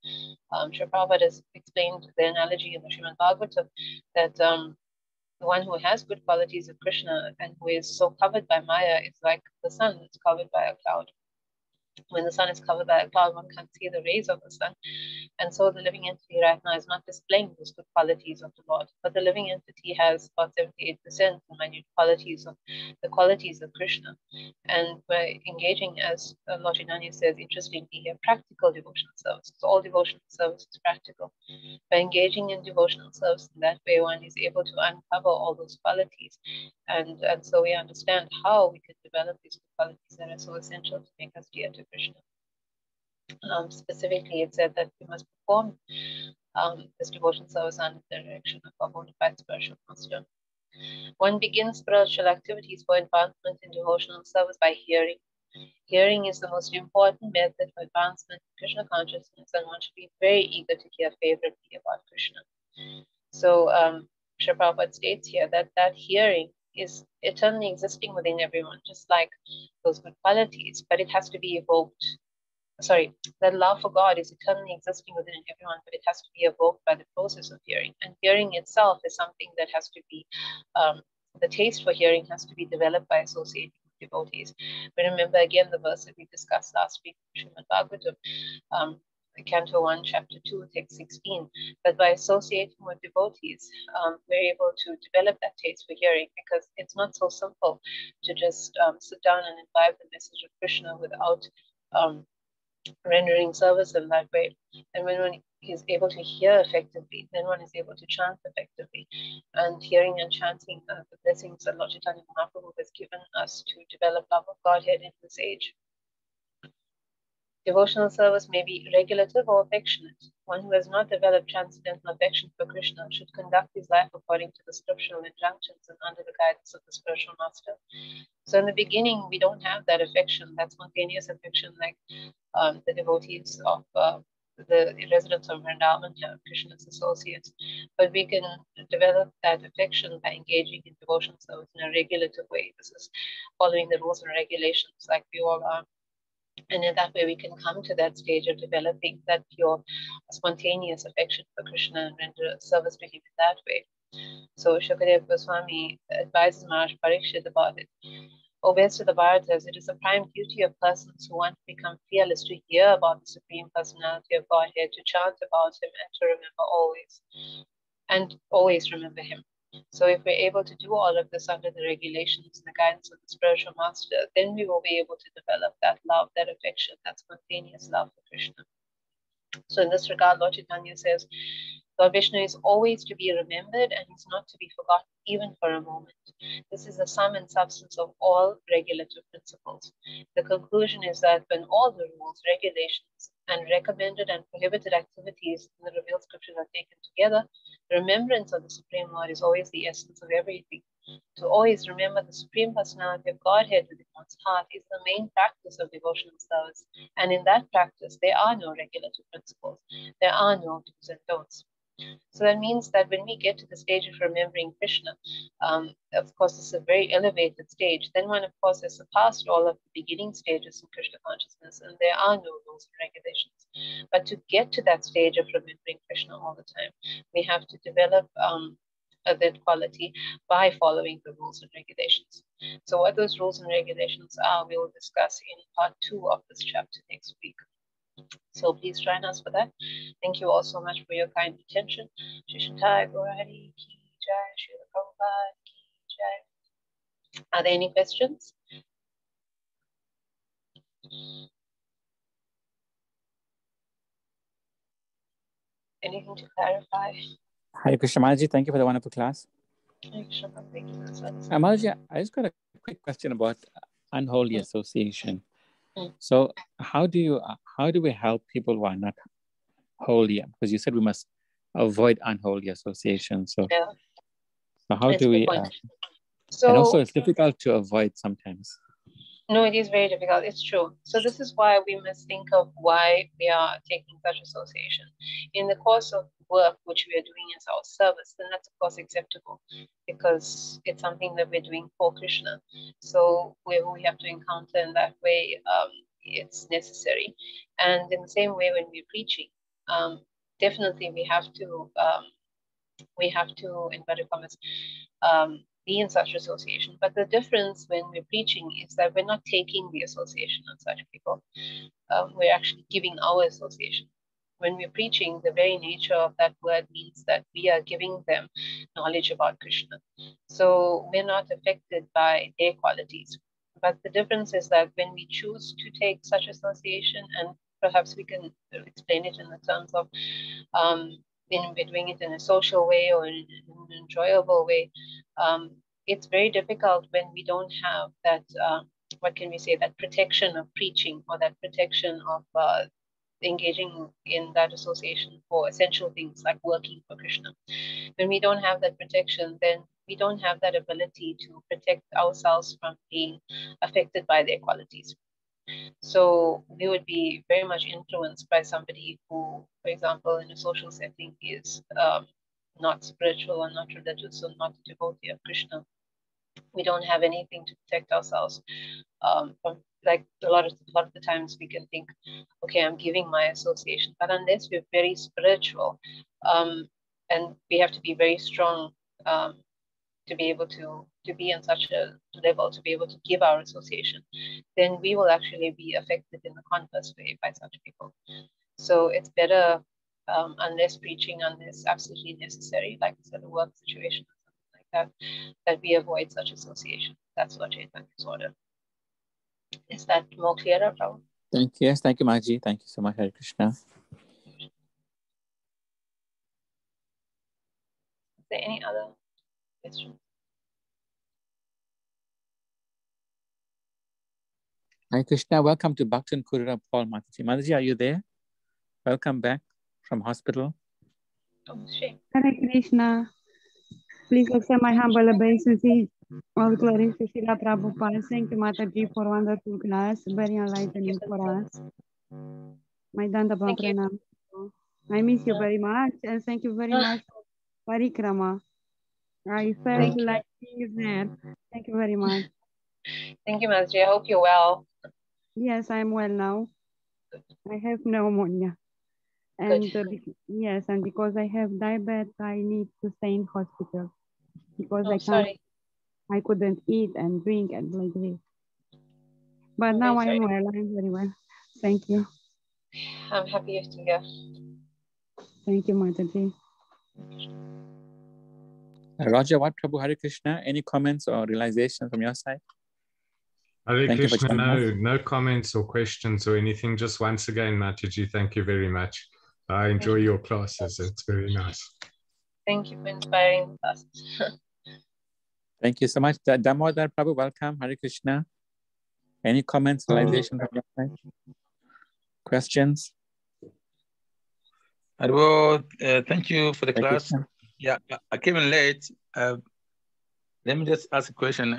Sri Prabhupada has explained the analogy in the Srimad Bhagavatam that the one who has good qualities of Krishna and who is so covered by Maya is like the sun that's covered by a cloud. When the sun is covered by a cloud, one can't see the rays of the sun. And so the living entity right now is not displaying those good qualities of the Lord, but the living entity has about 78% minute qualities of the qualities of Krishna. And by engaging, as Lord Chaitanya says, interestingly here, practical devotional service. So all devotional service is practical. By engaging in devotional service in that way, one is able to uncover all those qualities. And so we understand how we can develop these qualities that are so essential to make us dear to Krishna. Specifically, it said that we must perform this devotional service under the direction of our bona fide spiritual master. One begins spiritual activities for advancement in devotional service by hearing. Hearing is the most important method for advancement in Krishna consciousness, and one should be very eager to hear favorably about Krishna. So, Sri Prabhupada states here that hearing is eternally existing within everyone, just like those good qualities, but it has to be evoked. Sorry, that love for God is eternally existing within everyone, but it has to be evoked by the process of hearing. And hearing itself is something that has to be, the taste for hearing has to be developed by associating with devotees. But remember again the verse that we discussed last week, Srimad Bhagavatam, Canto 1, Chapter 2, Text 16, that by associating with devotees, we're able to develop that taste for hearing, because it's not so simple to just sit down and imbibe the message of Krishna without rendering service in that way. And when one is able to hear effectively, then one is able to chant effectively. And hearing and chanting the blessings that Lord Chaitanya Mahaprabhu has given us to develop love of Godhead in this age. Devotional service may be regulative or affectionate. One who has not developed transcendental affection for Krishna should conduct his life according to the scriptural injunctions and under the guidance of the spiritual master. So in the beginning, we don't have that affection, that spontaneous affection like the devotees of the residents of Vrindavan have, Krishna's associates. But we can develop that affection by engaging in devotional service in a regulative way. This is following the rules and regulations like we all are. And in that way, we can come to that stage of developing that pure, spontaneous affection for Krishna and render service to him in that way. So Shukadeva Goswami advises Maharaj Parikshit about it. O best of the Bharatas, it is a prime duty of persons who want to become fearless to hear about the Supreme Personality of Godhead, to chant about him, and to remember always. And always remember him. So if we're able to do all of this under the regulations and the guidance of the spiritual master, then we will be able to develop that love, that affection, that spontaneous love for Krishna. So in this regard, Lord Chaitanya says, Lord Vishnu is always to be remembered and is not to be forgotten even for a moment. This is the sum and substance of all regulative principles. The conclusion is that when all the rules, regulations, and recommended and prohibited activities in the revealed scriptures are taken together, the remembrance of the Supreme Lord is always the essence of everything. To always remember the Supreme Personality of Godhead within one's heart is the main practice of devotional service. And in that practice, there are no regulative principles. There are no do's and don'ts. So that means that when we get to the stage of remembering Krishna, of course, it's a very elevated stage. Then one, of course, has surpassed all of the beginning stages in Krishna consciousness, and there are no rules and regulations. But to get to that stage of remembering Krishna all the time, we have to develop that quality by following the rules and regulations. So what those rules and regulations are, we will discuss in part 2 of this chapter next week. So please join us for that. Thank you all so much for your kind attention. Shishantai Gaura Hari Ki Jai, Srila Prabhupada Ki Jai. Are there any questions? Anything to clarify? Hare Krishna Maharaj, thank you for the wonderful class. Hare Krishna, thank you. Maharaj, I just got a quick question about unholy association. So how do we help people who are not holy? Because you said we must avoid unholy association. So, yeah. So how do we? And also, it's difficult to avoid sometimes. No, it is very difficult. It's true. So this is why we must think of why we are taking such association. In the course of work which we are doing as our service, then that's of course acceptable because it's something that we're doing for Krishna. So we have to encounter in that way, it's necessary. And in the same way, when we're preaching, definitely we have to, inverted commas, be in such association. But the difference when we're preaching is that we're not taking the association of such people. We're actually giving our association. When we're preaching, the very nature of that word means that we are giving them knowledge about Krishna. So we're not affected by their qualities. But the difference is that when we choose to take such association, and perhaps we can explain it in the terms of when we're doing it in a social way or in an enjoyable way, it's very difficult when we don't have that, what can we say, that protection of preaching or that protection of engaging in that association for essential things like working for Krishna. When we don't have that protection, then we don't have that ability to protect ourselves from being affected by their qualities. So we would be very much influenced by somebody who, for example, in a social setting is not spiritual or not religious or not a devotee of Krishna. We don't have anything to protect ourselves from. Like a lot of the times we can think, okay, I'm giving my association, but unless we're very spiritual, and we have to be very strong to be able to be on such a level to be able to give our association, then we will actually be affected in the converse way by such people. So it's better, unless preaching, unless absolutely necessary, like I said, a work situation or something like that, that we avoid such association. That's what Chaitanya's order. Is that more clearer, Prabhu? Thank you. Yes, thank you, Maji. Thank you so much, Hare Krishna. Is there any other questions? Hare Krishna, welcome to Bhaktan Kurura Paul Mataji. Mataji, are you there? Welcome back from hospital. Oh, shame. Hare Krishna. Please accept my humble obeisances. All glories to Srila Prabhupada. Thank you, Mataji, for wonderful class. Very enlightening for us. My Dandava Thank you. Pranam. I miss you very much, and thank you very much for Parikrama. I felt Thank you. like being there. Thank you very much. Thank you, Master. I hope you're well. Yes, I'm well now. I have pneumonia. And yes, and because I have diabetes, I need to stay in hospital because Sorry. I couldn't eat and drink and like this. But now I am well. I'm very well. Thank you. I'm happy to hear. Thank you, Mataji. Roger, what Prabhu Hare Krishna? Any comments or realizations from your side? Hare Krishna, no comments or questions or anything. Just once again, Mataji, thank you very much. I enjoy your classes. It's very nice. Thank you for inspiring the classes. Thank you so much. Damodar Prabhu, welcome. Hare Krishna. Any comments, realizations from your side? Questions? Thank you for the class. Yeah, I came in late. Let me just ask a question.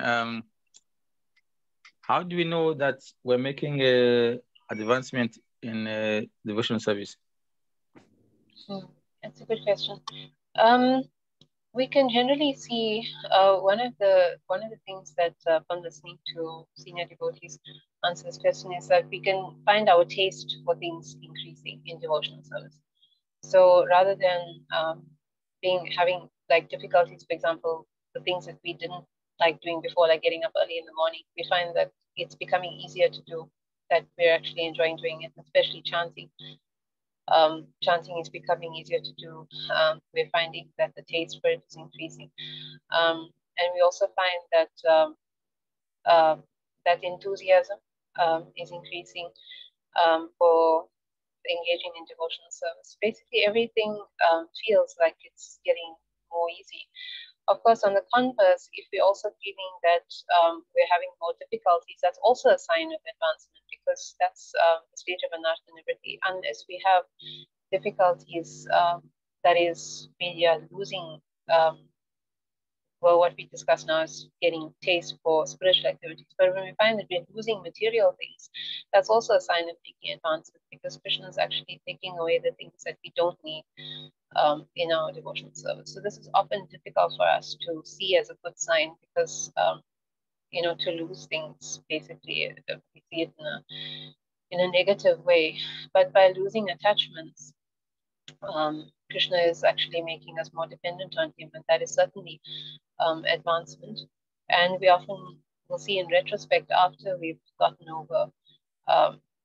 How do we know that we're making a advancement in devotional service? That's a good question. We can generally see one of the things that from listening to senior devotees answer this question is that we can find our taste for things increasing in devotional service. So rather than having like difficulties, for example, the things that we didn't like doing before, like getting up early in the morning, we find that it's becoming easier to do, that we're actually enjoying doing it, especially chanting. Chanting is becoming easier to do. We're finding that the taste for it is increasing. And we also find that that enthusiasm is increasing for engaging in devotional service. Basically, everything feels like it's getting more easy. Of course, on the converse, if we're also feeling that we're having more difficulties, that's also a sign of advancement, because that's the stage of anartha-nivritti. Unless we have difficulties, that is, we are losing, well, what we discuss now is getting taste for spiritual activities. But when we find that we're losing material things, that's also a sign of making advancement, because Krishna is actually taking away the things that we don't need in our devotional service. So this is often difficult for us to see as a good sign, because to lose things, basically we see it in a negative way. But by losing attachments, Krishna is actually making us more dependent on him, and that is certainly advancement. And we often will see in retrospect, after we've gotten over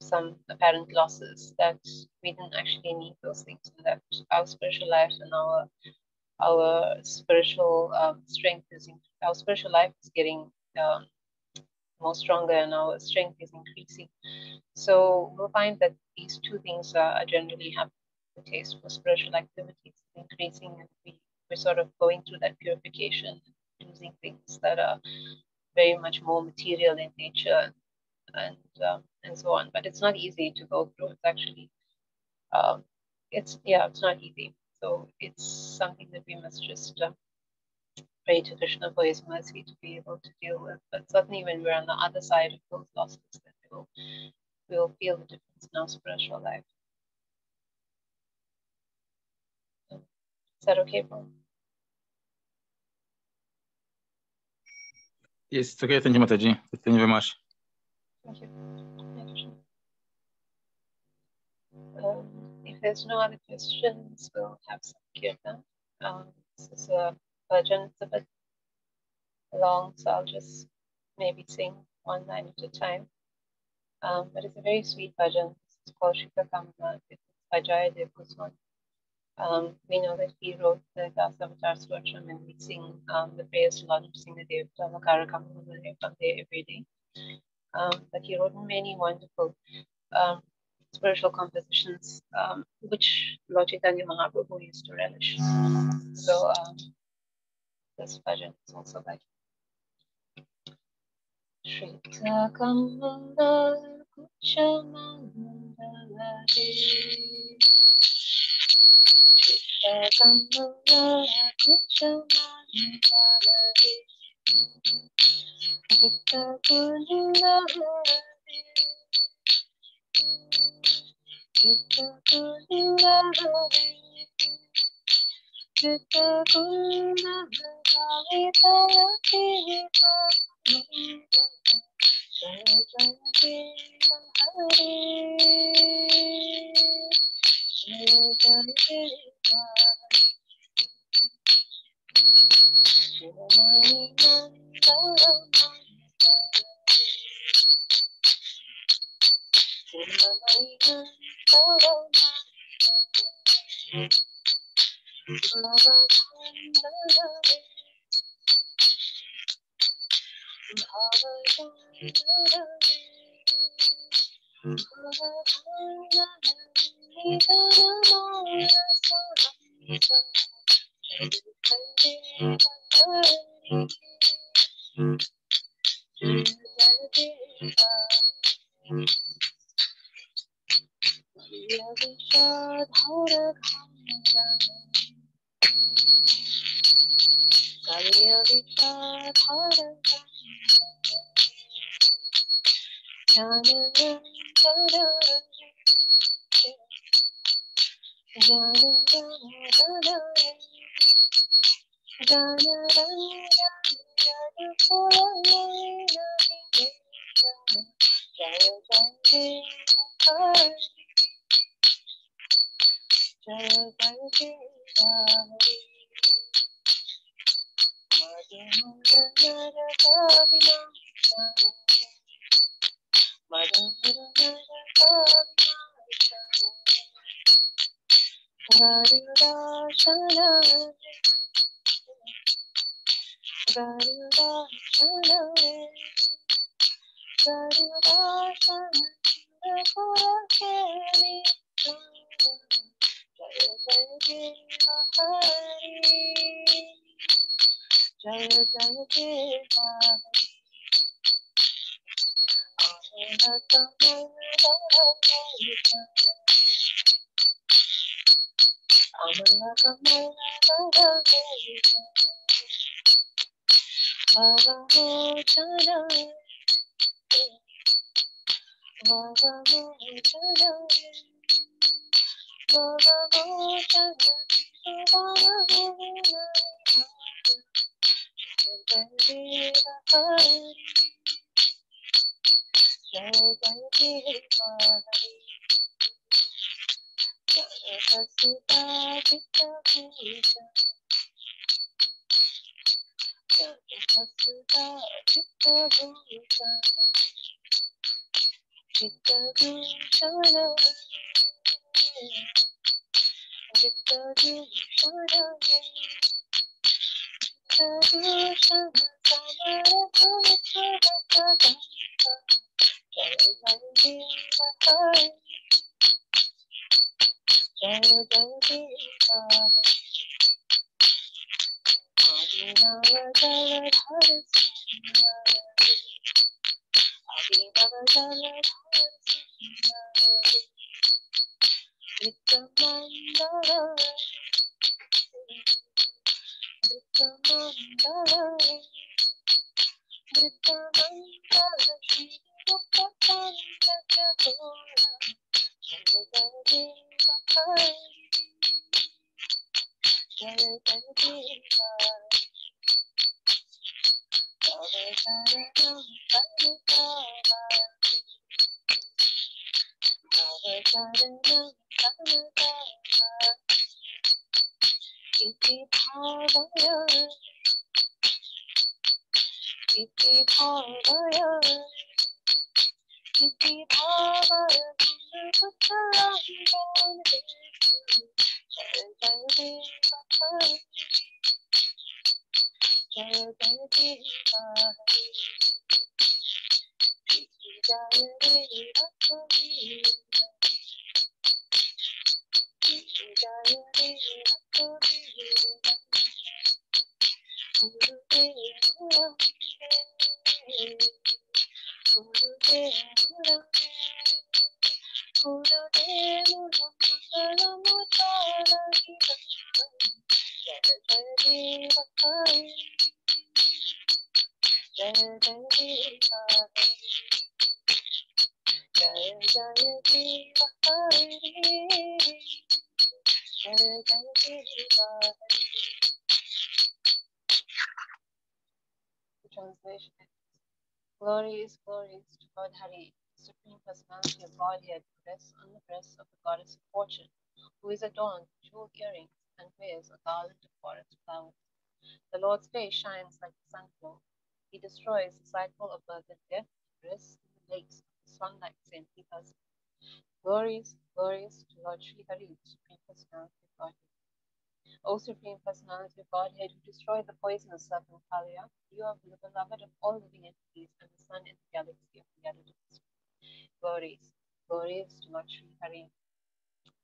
some apparent losses, that we didn't actually need those things, and that our spiritual life and our spiritual strength our spiritual life is getting more stronger, and our strength is increasing. So we'll find that these two things are generally happening. The taste for spiritual activities is increasing, and we're sort of going through that purification, losing things that are very much more material in nature, and so on. But it's not easy to go through. It's actually it's not easy. So it's something that we must just pray to Krishna for his mercy to be able to deal with. But certainly when we're on the other side of those losses, then we'll feel the difference in our spiritual life. Is that okay, Paul? Yes, it's okay. Thank you, Mataji. Thank you very much. Thank you. If there's no other questions, we'll have some kirtan. This is a bhajan. It's a bit long, so I'll just maybe sing one line at a time. But it's a very sweet bhajan. It's called Shikha Kamana. It's by Jayadev Goswami. We know that he wrote the Dasavatar Stotram, and we sing the prayers to Lord Nrsimhadev, every day. But he wrote many wonderful spiritual compositions, which Lord Chaitanya Mahaprabhu used to relish. So this bhajan is also by Shrita Kamala Kuchamandala Shrita Kamala Kuchamandala Shrita Kamala Shrita Kamala Shrita Kamala Kavitaya Kirita Jaya Jaya Deva Hare Jaya Jaya Deva Shivamani Nandala Shivamani Nandala Bhava Chandala Bhava Chandala Bhava Chandala Nidana Mara Saramita Translation: Glories to God Hari, Supreme Personality of Godhead, who rests on the breast of the Goddess of Fortune, who is adorned with jeweled earrings and wears a garland of forest flowers. The Lord's face shines like the sun glow. He destroys the cycle of birth and death and rests in the lakes of the sunlight Saint Peter's. Glories to Lord Sri Hari, Supreme Personality of Godhead. O Supreme Personality of Godhead, who destroyed the poisonous serpent Kalia, you are the beloved of all living entities and the sun in the galaxy of the Yadavas. Glories to Lord Sri Hari.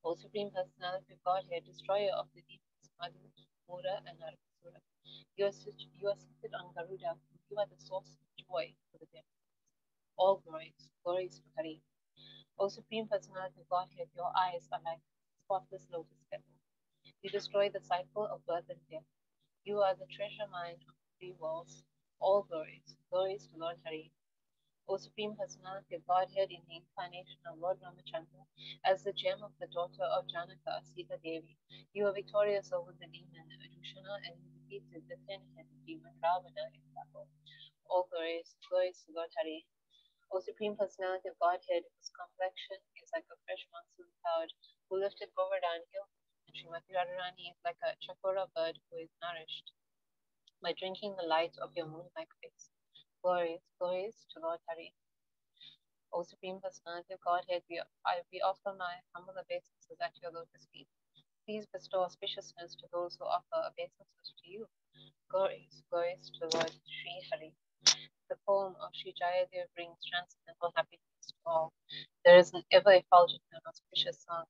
O Supreme Personality of Godhead, destroyer of the demons Madhu, Mura, and Narakasura. You are seated on Garuda. You are the source of joy for the demons. All glories to Hari. O Supreme Personality of Godhead, your eyes are like spotless lotus petals. You destroy the cycle of birth and death. You are the treasure mine of the three worlds. All glories to Lord Hari. O Supreme Personality of Godhead, in the incarnation of Lord Ramachandra, as the gem of the daughter of Janaka, Sita Devi, you are victorious over the demon Dushana and you defeated the ten-headed demon Ravana in battle. All glories to Lord Hari. O Supreme Personality of Godhead, whose complexion is like a fresh monsoon cloud, who lifted Govardhan hill, and Srimati Radharani is like a chakora bird who is nourished by drinking the light of your moon-like face. Glories to Lord Hari. O Supreme Personality of Godhead, we offer my humble obeisances at your lotus feet. Please bestow auspiciousness to those who offer obeisances to you. Glories to Lord Sri Hari. The poem of Sri Jayadev brings transcendental happiness to all. There is an ever-effulgent and auspicious song.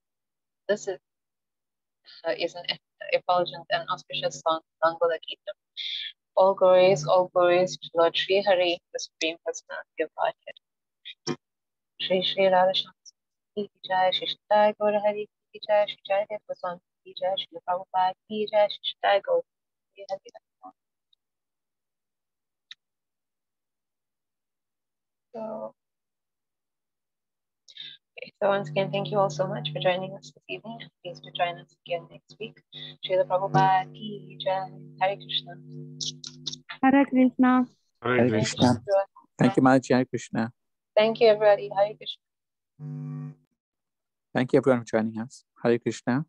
This is an effulgent and auspicious song, Mangala Geetam. All glories to Lord Sri Hari, the Supreme Personality of Godhead. Shri Radha Shri Jai, Shri Jai Gaura Hari Ki Jai, Shri Jai Dev Goswami Ki Jai, Shri Prabhupada Ki Jai, Shri Jai Gaura Hari. So once again, thank you all so much for joining us this evening, and please do join us again next week. Srila Prabhupada Ki Jai. Hare Krishna. Hare Krishna. Hare Krishna. Thank you, Maji. Hare Krishna. Thank you, everybody. Hare Krishna. Thank you, everyone, for joining us. Hare Krishna.